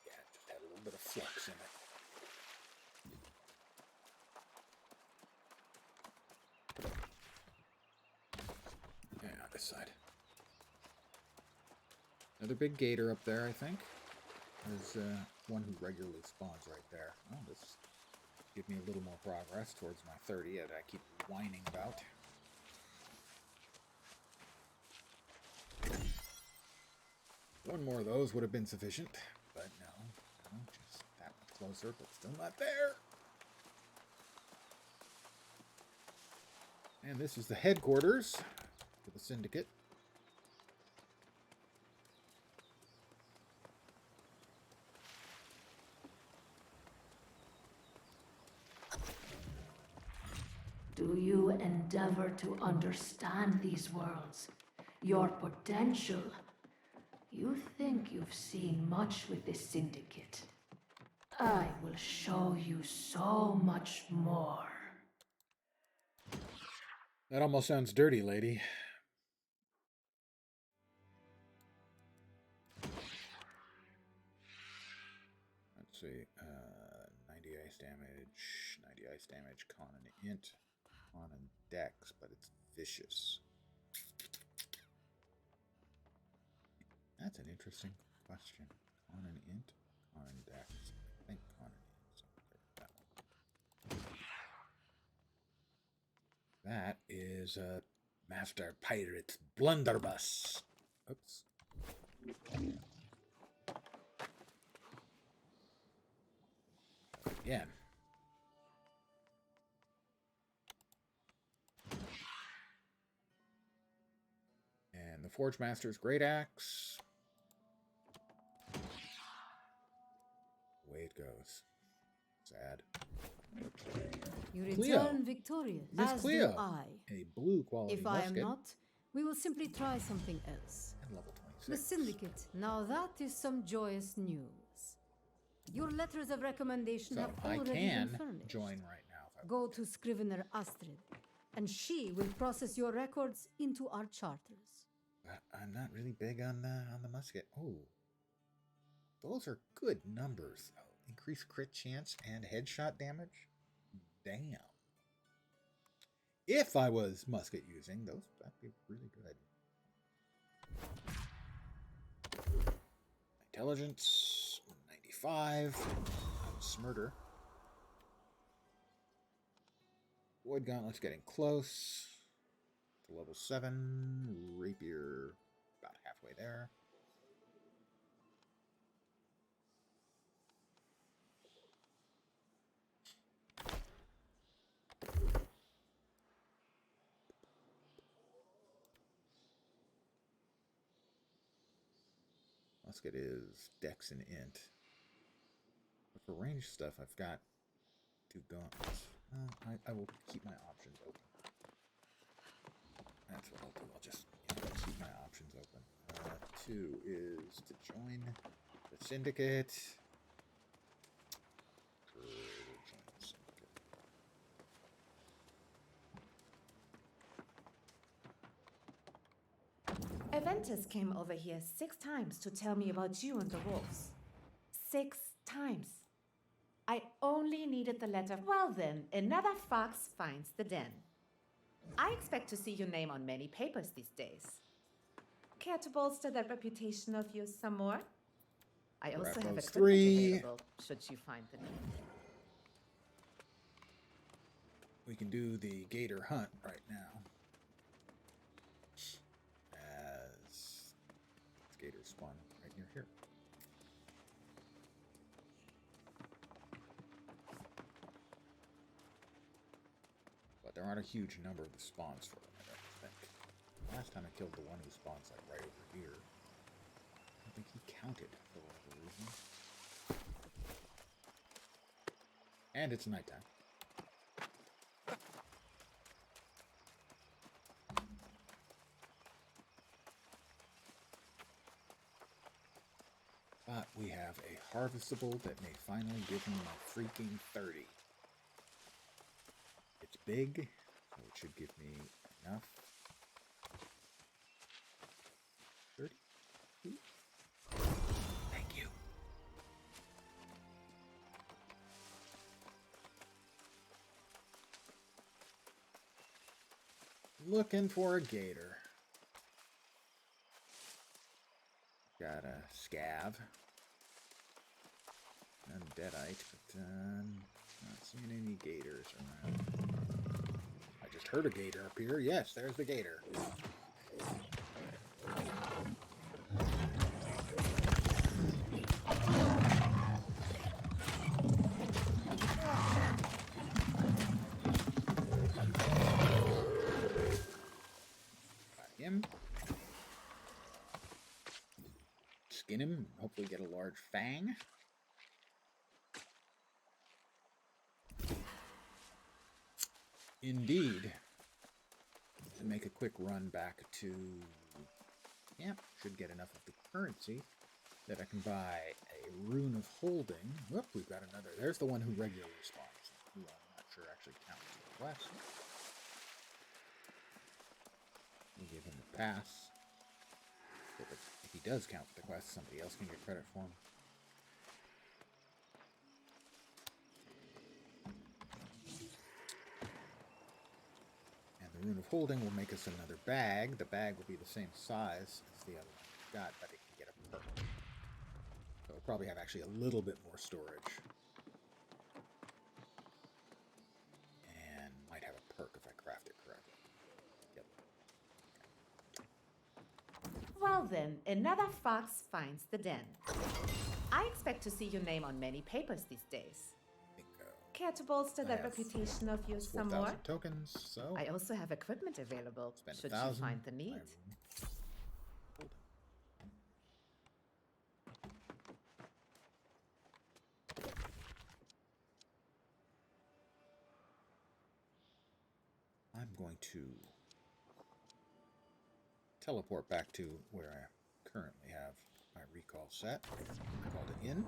yeah, it just had a little bit of flux in it. Yeah, this side. Another big gator up there, I think. There's one who regularly spawns right there. Oh, this give me a little more progress towards my 30 that I keep whining about. One more of those would have been sufficient, but no, just that much closer, but still not there. And this is the headquarters for the Syndicate. Do you endeavor to understand these worlds? Your potential? You think you've seen much with this syndicate. I will show you so much more. That almost sounds dirty, lady. Let's see. 90 ice damage, 90 ice damage, con and int, con and dex, but it's vicious. That's an interesting question. Con and int, con and dex. I think con and int. So that one. That is Master Pirate's Blunderbuss. Oops. Again. And the Forge Master's Great Axe. Away it goes. Sad. You Cleo. return victorious, Miss as Cleo. do I. A blue quality If I am musket. not, we will simply try something else. And level The 26. Syndicate. Now that is some joyous news. Your letters of recommendation So have I already can been furnished. join right now. If I Go to Scrivener Astrid, and she will process your records into our charters. But I'm not really big on the musket. Oh, those are good numbers though. Increased crit chance and headshot damage. Damn. If I was musket using those, that'd be really good. Intelligence 95. Smurder. Void Gauntlet's getting close to level 7. Rapier about halfway there. Musket is Dex and Int. But for range stuff, I've got 2 gauntlets. I will keep my options open. That's what I'll do. I'll just keep my options open. 2 is to join the Syndicate. Join the Syndicate. Aventus came over here 6 times to tell me about you and the wolves. 6 times. I only needed the letter. Well then, another fox finds the den. I expect to see your name on many papers these days. Care to bolster that reputation of yours some more? I also have Raffles equipment 3. available, should you find the need. We can do the gator hunt right now. As gators spawn right near here. But there aren't a huge number of the spawns for them, I don't think. Last time I killed the one who spawns like right over here. I don't think he counted for whatever reason. And it's nighttime. But we have a harvestable that may finally give me my freaking 30. It's big, so it should give me enough. 30? Thank you. Looking for a gator. Got a scav. Undeadite, but not seeing any gators around. I just heard a gator up here. Yes, there's the gator. skin him and hopefully get a large fang. Indeed. To make a quick run back to... Yeah, should get enough of the currency that I can buy a Rune of Holding. Whoop, we've got another. There's the one who regularly spawns, who I'm not sure actually counts as a quest. We'll give him a pass. If he does count the quest, somebody else can get credit for him. And the Rune of Holding will make us another bag. The bag will be the same size as the other one we've got, but it can get a perk. So it'll probably have actually a little bit more storage. And might have a perk if I craft it correctly. Yep. Well then, another fox finds the den. I expect to see your name on many papers these days. Bingo. Care to bolster I that have reputation of yours some 4,000 more? tokens, so I also have equipment available, spend should 1,000. you find the need. I'm going to teleport back to where I currently have my recall set. Called it in.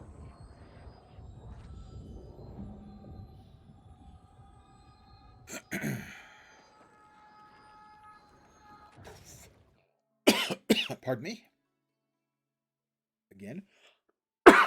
Pardon me. Again. Let's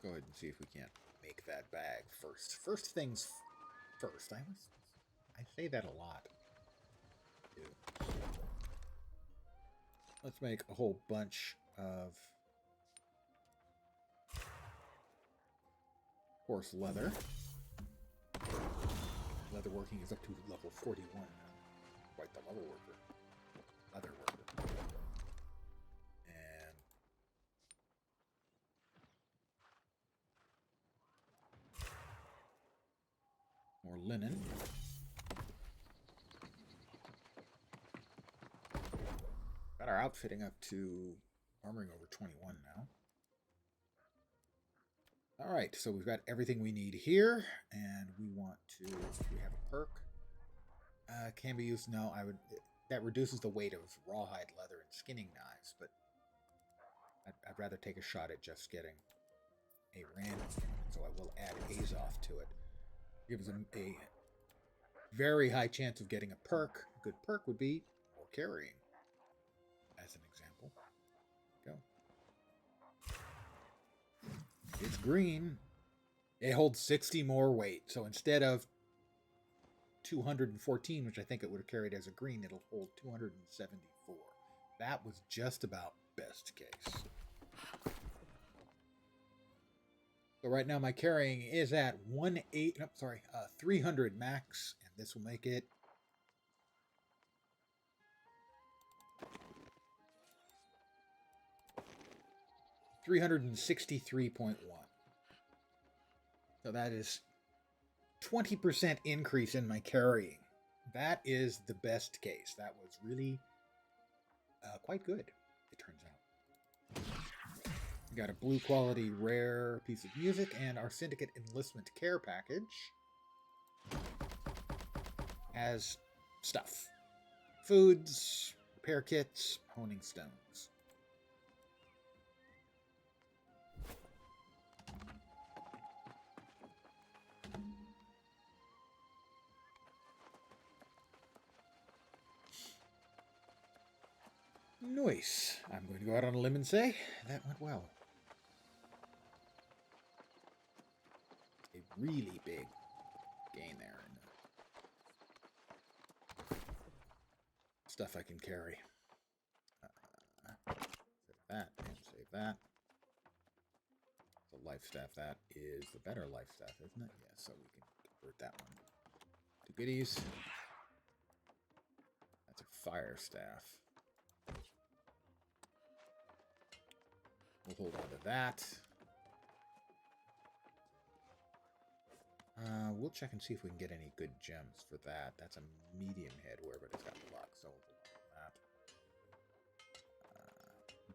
go ahead and see if we can't make that bag first. First things first. I say that a lot. Too. Let's make a whole bunch of horse leather. Leatherworking is up to level 41 now. Quite the level worker. Leather worker. And more linen. Got our outfitting up to armoring over 21 now. Alright, so we've got everything we need here, and we want to, we have a perk. Can be used, no, that reduces the weight of rawhide leather and skinning knives, but I'd rather take a shot at just getting a random one, so I will add Azoth to it. Gives them a very high chance of getting a perk. A good perk would be more carrying, as an example. Go. It's green. It holds 60 more weight. So instead of 214, which I think it would have carried as a green, it'll hold 274. That was just about best case. So right now my carrying is at 300 max, and this will make it 363.1. So that is 20% increase in my carrying. That is the best case. That was really quite good, it turns out. We got a blue quality rare piece of music, and our Syndicate Enlistment Care package has stuff. Foods, repair kits, honing stones. Nice. I'm going to go out on a limb and say that went well. A really big gain there in the stuff I can carry. Save that and save that. The life staff, that is the better life staff, isn't it? Yeah, so we can convert that one to goodies. That's a fire staff. We'll hold on to that. We'll check and see if we can get any good gems for that. That's a medium head, wherever it's got the luck, so we'll do that.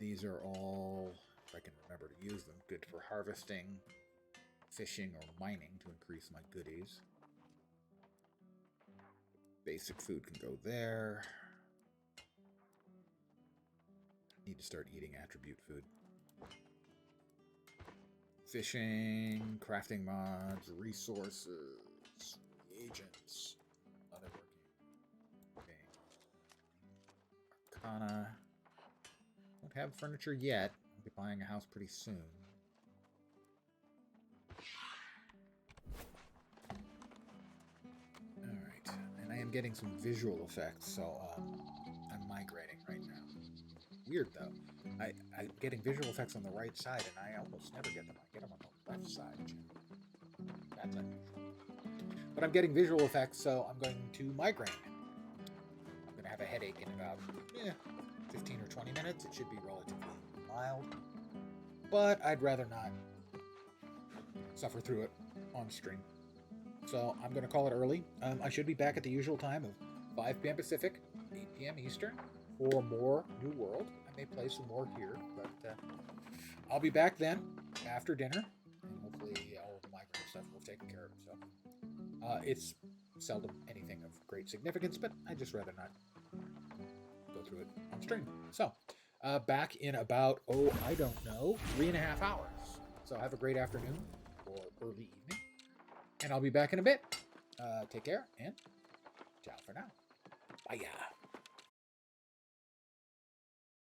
These are all, if I can remember to use them, good for harvesting, fishing, or mining to increase my goodies. Basic food can go there. Need to start eating attribute food. Fishing, crafting mods, resources, agents, other working. Okay. Arcana. Don't have furniture yet. I'll be buying a house pretty soon. Alright. And I am getting some visual effects, so I'm migrating right now. Weird though. I'm getting visual effects on the right side, and I almost never get them. I get them on the left side. That's unusual. But I'm getting visual effects, so I'm going to migraine. I'm going to have a headache in about 15 or 20 minutes. It should be relatively mild. But I'd rather not suffer through it on stream. So I'm going to call it early. I should be back at the usual time of 5 p.m. Pacific, 8 p.m. Eastern. For more New World. I may play some more here, but I'll be back then after dinner, and hopefully all of the migrant stuff will take care of itself. It's seldom anything of great significance, but I'd just rather not go through it on stream. So, back in about, I don't know, 3.5 hours. So have a great afternoon or early evening, and I'll be back in a bit. Take care, and ciao for now. Bye.